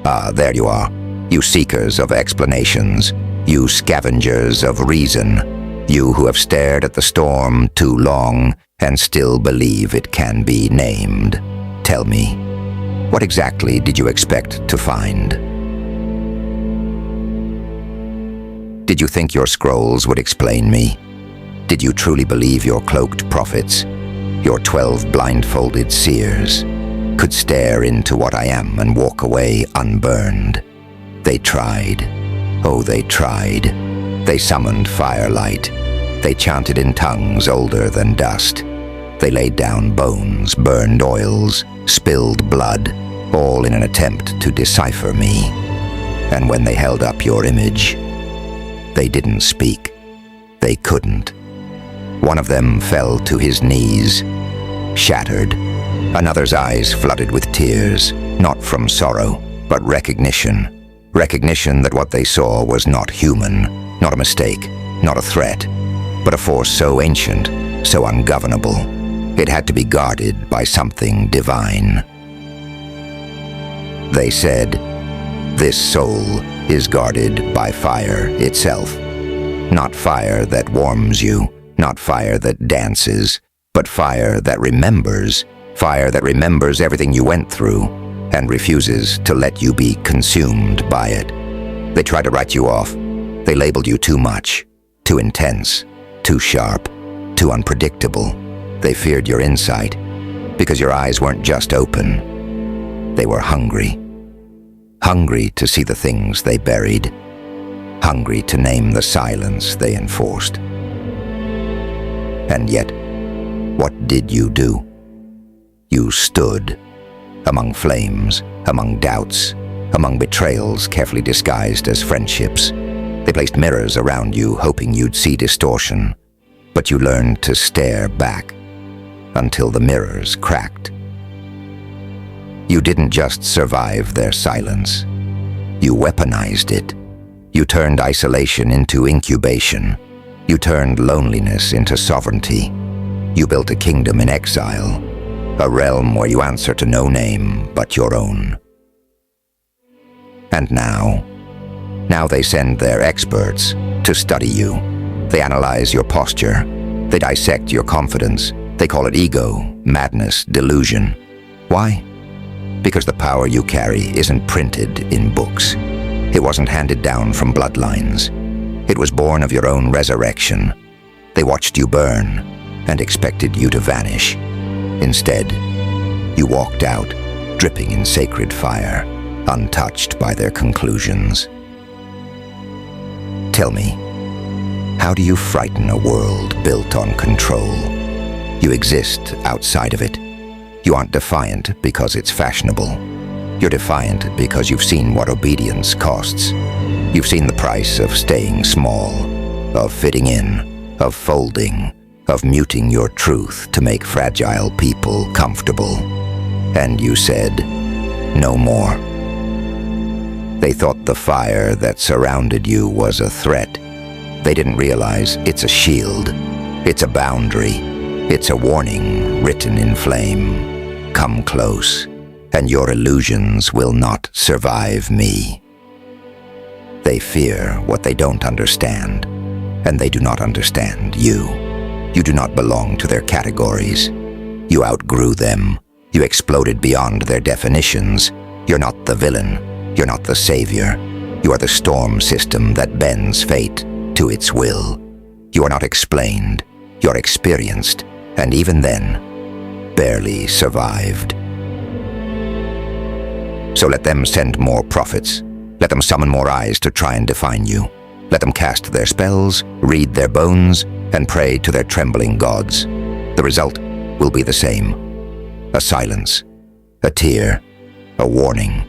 Ah, there you are. You seekers of explanations. You scavengers of reason. You who have stared at the storm too long and still believe it can be named. Tell me, what exactly did you expect to find? Did you think your scrolls would explain me? Did you truly believe your cloaked prophets, your 12 blindfolded seers, could stare into what I am and walk away unburned? They tried. Oh, they tried. They summoned firelight. They chanted in tongues older than dust. They laid down bones, burned oils, spilled blood, all in an attempt to decipher me. And when they held up your image, they didn't speak. They couldn't. One of them fell to his knees, shattered. Another's eyes flooded with tears, not from sorrow, but recognition. Recognition that what they saw was not human, not a mistake, not a threat, but a force so ancient, so ungovernable. It had to be guarded by something divine. They said, "This soul is guarded by fire itself. Not fire that warms you, not fire that dances, but fire that remembers everything you went through and refuses to let you be consumed by it." They tried to write you off. They labeled you too much, too intense, too sharp, too unpredictable. They feared your insight because your eyes weren't just open. They were hungry. Hungry to see the things they buried. Hungry to name the silence they enforced. And yet, what did you do? You stood among flames, among doubts, among betrayals carefully disguised as friendships. They placed mirrors around you, hoping you'd see distortion, but you learned to stare back until the mirrors cracked. You didn't just survive their silence. You weaponized it. You turned isolation into incubation. You turned loneliness into sovereignty. You built a kingdom in exile, a realm where you answer to no name but your own. And now they send their experts to study you. They analyze your posture. They dissect your confidence. They call it ego, madness, delusion. Why? Because the power you carry isn't printed in books. It wasn't handed down from bloodlines. It was born of your own resurrection. They watched you burn and expected you to vanish. Instead, you walked out, dripping in sacred fire, untouched by their conclusions. Tell me, how do you frighten a world built on control? You exist outside of it. You aren't defiant because it's fashionable. You're defiant because you've seen what obedience costs. You've seen the price of staying small, of fitting in, of folding, of muting your truth to make fragile people comfortable. And you said, no more. They thought the fire that surrounded you was a threat. They didn't realize it's a shield. It's a boundary. It's a warning written in flame. Come close, and your illusions will not survive me. They fear what they don't understand, and they do not understand you. You do not belong to their categories. You outgrew them. You exploded beyond their definitions. You're not the villain. You're not the savior. You are the storm system that bends fate to its will. You are not explained. You're experienced, and even then, barely survived. So let them send more prophets. Let them summon more eyes to try and define you. Let them cast their spells, read their bones, and pray to their trembling gods. The result will be the same. A silence, a tear, a warning,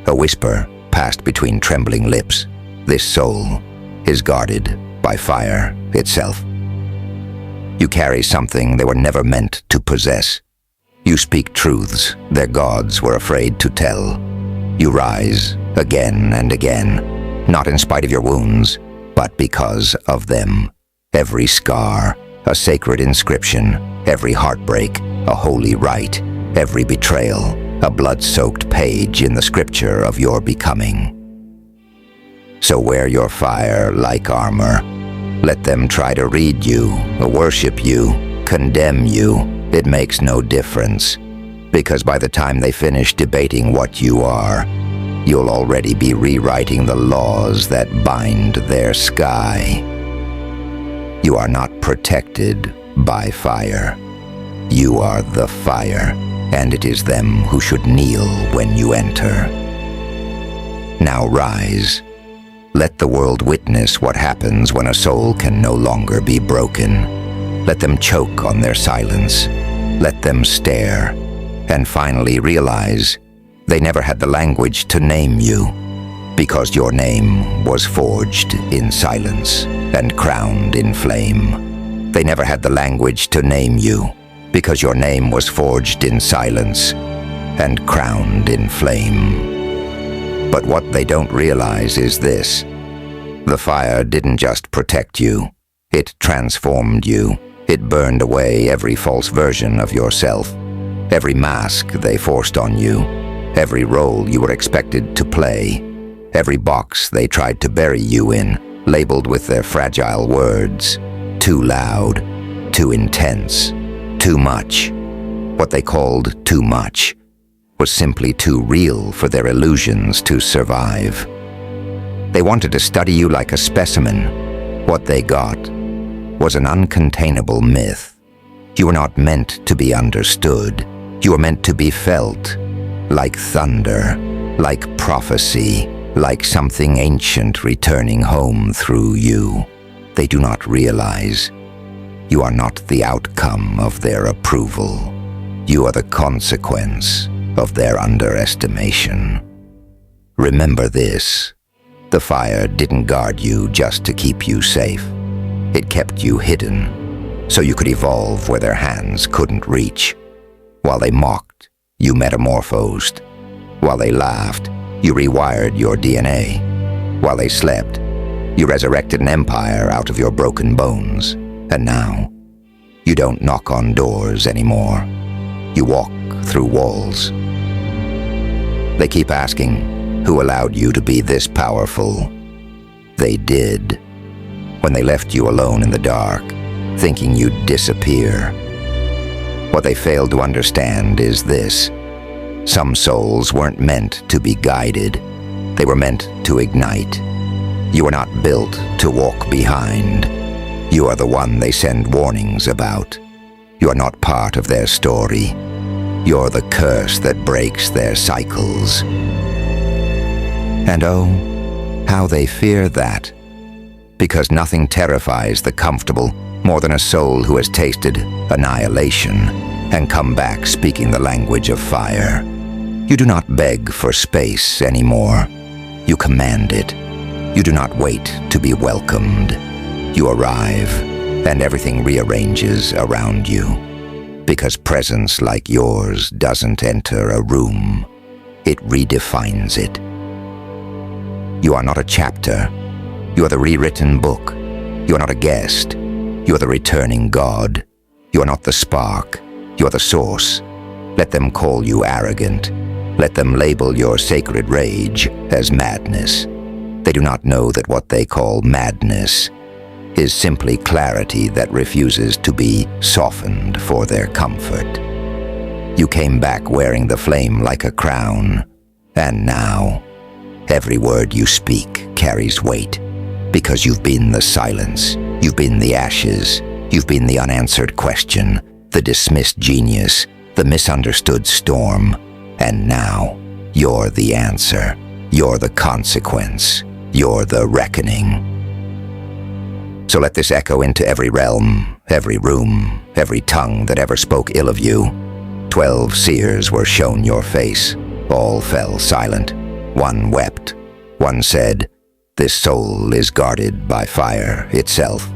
a whisper passed between trembling lips. This soul is guarded by fire itself. You carry something they were never meant to possess. You speak truths their gods were afraid to tell. You rise again and again, not in spite of your wounds, but because of them. Every scar, a sacred inscription. Every heartbreak, a holy rite. Every betrayal, a blood-soaked page in the scripture of your becoming. So wear your fire like armor. Let them try to read you, worship you, condemn you. It makes no difference, because by the time they finish debating what you are, you'll already be rewriting the laws that bind their sky. You are not protected by fire. You are the fire, and it is them who should kneel when you enter. Now rise. Let the world witness what happens when a soul can no longer be broken. Let them choke on their silence. Let them stare, and finally realize they never had the language to name you, because your name was forged in silence and crowned in flame. They never had the language to name you, because your name was forged in silence and crowned in flame. But what they don't realize is this: the fire didn't just protect you, it transformed you. It burned away every false version of yourself, every mask they forced on you, every role you were expected to play, every box they tried to bury you in, labeled with their fragile words: too loud, too intense, too much. What they called too much was simply too real for their illusions to survive. They wanted to study you like a specimen. What they got was an uncontainable myth. You were not meant to be understood. You were meant to be felt, like thunder, like prophecy, like something ancient returning home through you. They do not realize you are not the outcome of their approval. You are the consequence of their underestimation. Remember this: the fire didn't guard you just to keep you safe. It kept you hidden, so you could evolve where their hands couldn't reach. While they mocked, you metamorphosed. While they laughed, you rewired your DNA. While they slept, you resurrected an empire out of your broken bones. And now, you don't knock on doors anymore. You walk through walls. They keep asking, who allowed you to be this powerful? They did. When they left you alone in the dark, thinking you'd disappear. What they failed to understand is this: some souls weren't meant to be guided. They were meant to ignite. You are not built to walk behind. You are the one they send warnings about. You are not part of their story. You're the curse that breaks their cycles. And oh, how they fear that. Because nothing terrifies the comfortable more than a soul who has tasted annihilation and come back speaking the language of fire. You do not beg for space anymore. You command it. You do not wait to be welcomed. You arrive, and everything rearranges around you. Because presence like yours doesn't enter a room, it redefines it. You are not a chapter. You are the rewritten book. You are not a guest. You are the returning God. You are not the spark. You are the source. Let them call you arrogant. Let them label your sacred rage as madness. They do not know that what they call madness is simply clarity that refuses to be softened for their comfort. You came back wearing the flame like a crown, and now every word you speak carries weight, because you've been the silence, you've been the ashes, you've been the unanswered question, the dismissed genius, the misunderstood storm, and now you're the answer, you're the consequence, you're the reckoning. So let this echo into every realm, every room, every tongue that ever spoke ill of you. 12 seers were shown your face. All fell silent. One wept. One said, "This soul is guarded by fire itself."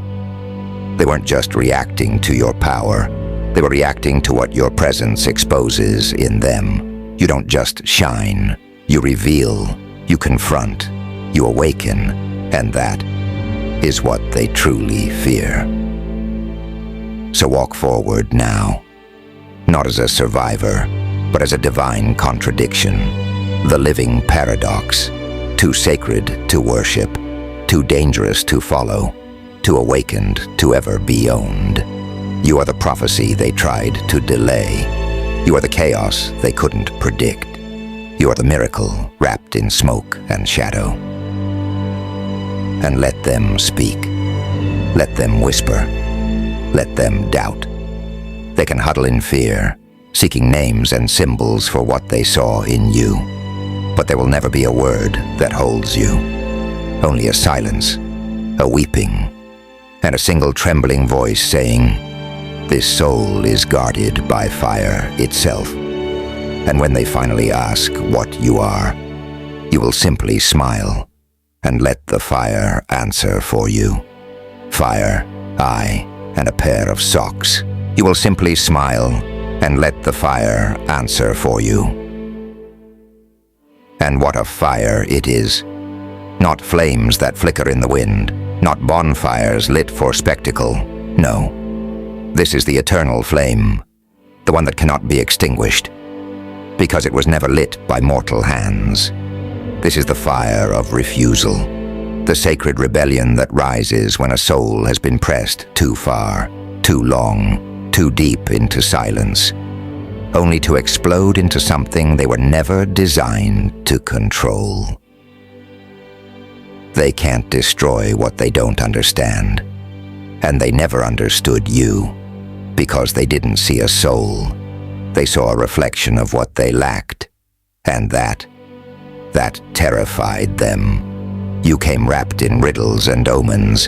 They weren't just reacting to your power. They were reacting to what your presence exposes in them. You don't just shine. You reveal. You confront. You awaken. And that is what they truly fear. So walk forward now, not as a survivor, but as a divine contradiction, the living paradox, too sacred to worship, too dangerous to follow, too awakened to ever be owned. You are the prophecy they tried to delay. You are the chaos they couldn't predict. You are the miracle wrapped in smoke and shadow. And let them speak. Let them whisper. Let them doubt. They can huddle in fear, seeking names and symbols for what they saw in you. But there will never be a word that holds you. Only a silence, a weeping, and a single trembling voice saying, "This soul is guarded by fire itself." And when they finally ask what you are, you will simply smile and let the fire answer for you. Fire, eye, and a pair of socks. You will simply smile and let the fire answer for you. And what a fire it is. Not flames that flicker in the wind, not bonfires lit for spectacle. No, this is the eternal flame, the one that cannot be extinguished, because it was never lit by mortal hands. This is the fire of refusal, the sacred rebellion that rises when a soul has been pressed too far, too long, too deep into silence, only to explode into something they were never designed to control. They can't destroy what they don't understand, and they never understood you, because they didn't see a soul. They saw a reflection of what they lacked, and that terrified them. You came wrapped in riddles and omens,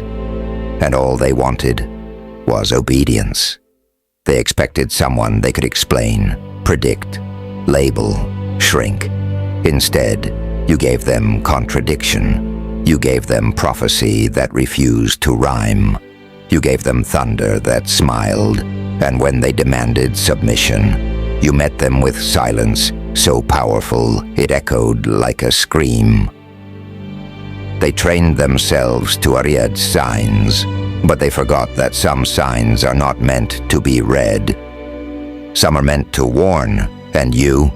and all they wanted was obedience. They expected someone they could explain, predict, label, shrink. Instead, you gave them contradiction. You gave them prophecy that refused to rhyme. You gave them thunder that smiled, and when they demanded submission, you met them with silence so powerful it echoed like a scream. They trained themselves to read signs, but they forgot that some signs are not meant to be read. Some are meant to warn, and you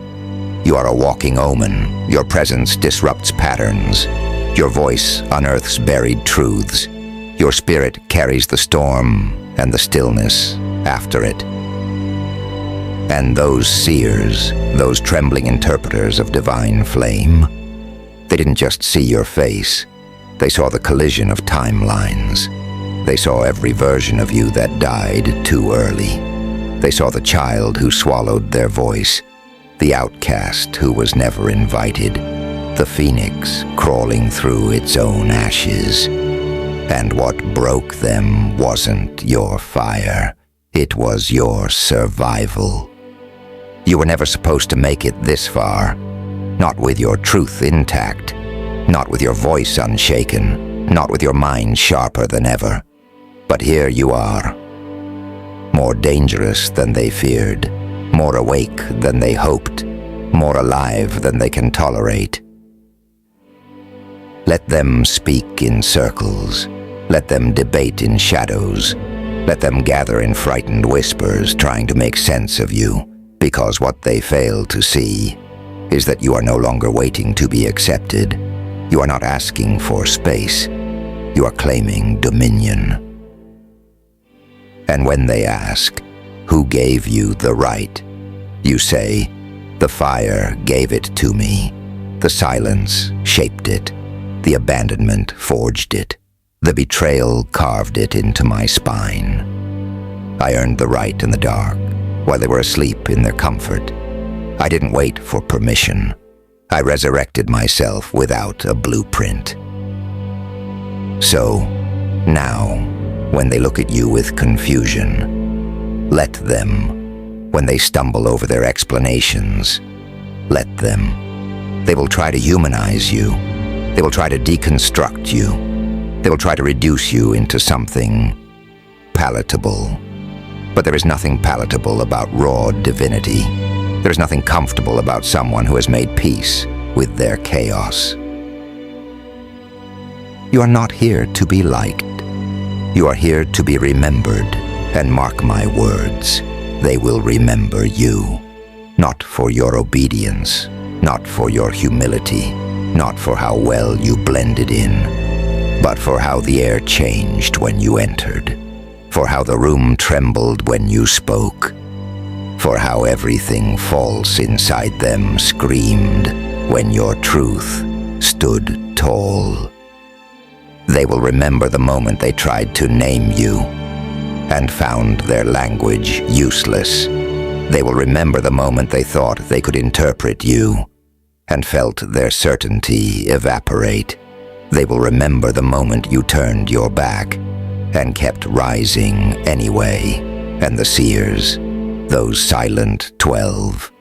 are a walking omen. Your presence disrupts patterns. Your voice unearths buried truths. Your spirit carries the storm and the stillness after it. And those seers, those trembling interpreters of divine flame, they didn't just see your face. They saw the collision of timelines. They saw every version of you that died too early. They saw the child who swallowed their voice, the outcast who was never invited, the phoenix crawling through its own ashes. And what broke them wasn't your fire. It was your survival. You were never supposed to make it this far. Not with your truth intact. Not with your voice unshaken. Not with your mind sharper than ever. But here you are. More dangerous than they feared. More awake than they hoped. More alive than they can tolerate. Let them speak in circles. Let them debate in shadows. Let them gather in frightened whispers, trying to make sense of you, because what they fail to see is that you are no longer waiting to be accepted. You are not asking for space. You are claiming dominion. And when they ask, who gave you the right? You say, the fire gave it to me. The silence shaped it. The abandonment forged it. The betrayal carved it into my spine. I earned the right in the dark, while they were asleep in their comfort. I didn't wait for permission. I resurrected myself without a blueprint. So, now, when they look at you with confusion, let them. When they stumble over their explanations, let them. They will try to humanize you. They will try to deconstruct you. They will try to reduce you into something palatable. But there is nothing palatable about raw divinity. There is nothing comfortable about someone who has made peace with their chaos. You are not here to be liked. You are here to be remembered, and mark my words, they will remember you. not for your obedience, not for your humility, not for how well you blended in, but for how the air changed when you entered, for how the room trembled when you spoke, for how everything false inside them screamed when your truth stood tall. They will remember the moment they tried to name you and found their language useless. They will remember the moment they thought they could interpret you and felt their certainty evaporate. They will remember the moment you turned your back and kept rising anyway. And the Seers, those silent 12,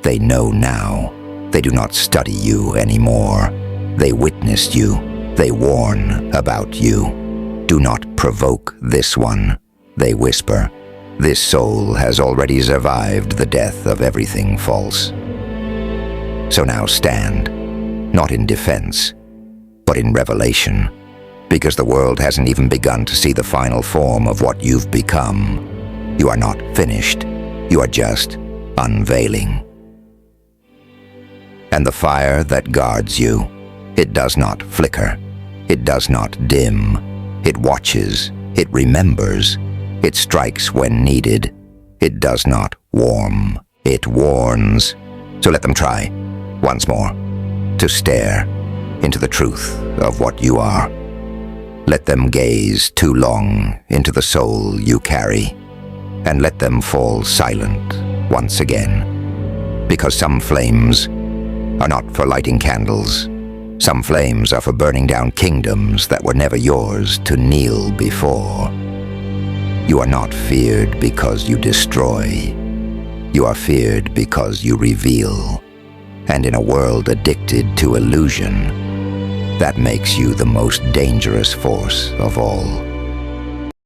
they know now. They do not study you anymore. They witnessed you. They warn about you. Do not provoke this one, they whisper. This soul has already survived the death of everything false. So now stand, not in defense, but in revelation, because the world hasn't even begun to see the final form of what you've become. You are not finished. You are just unveiling. And the fire that guards you, it does not flicker. It does not dim. It watches. It remembers. It strikes when needed. It does not warm. It warns. So let them try, once more, to stare into the truth of what you are. Let them gaze too long into the soul you carry, and let them fall silent once again. Because some flames are not for lighting candles. Some flames are for burning down kingdoms that were never yours to kneel before. You are not feared because you destroy. You are feared because you reveal. And in a world addicted to illusion, that makes you the most dangerous force of all.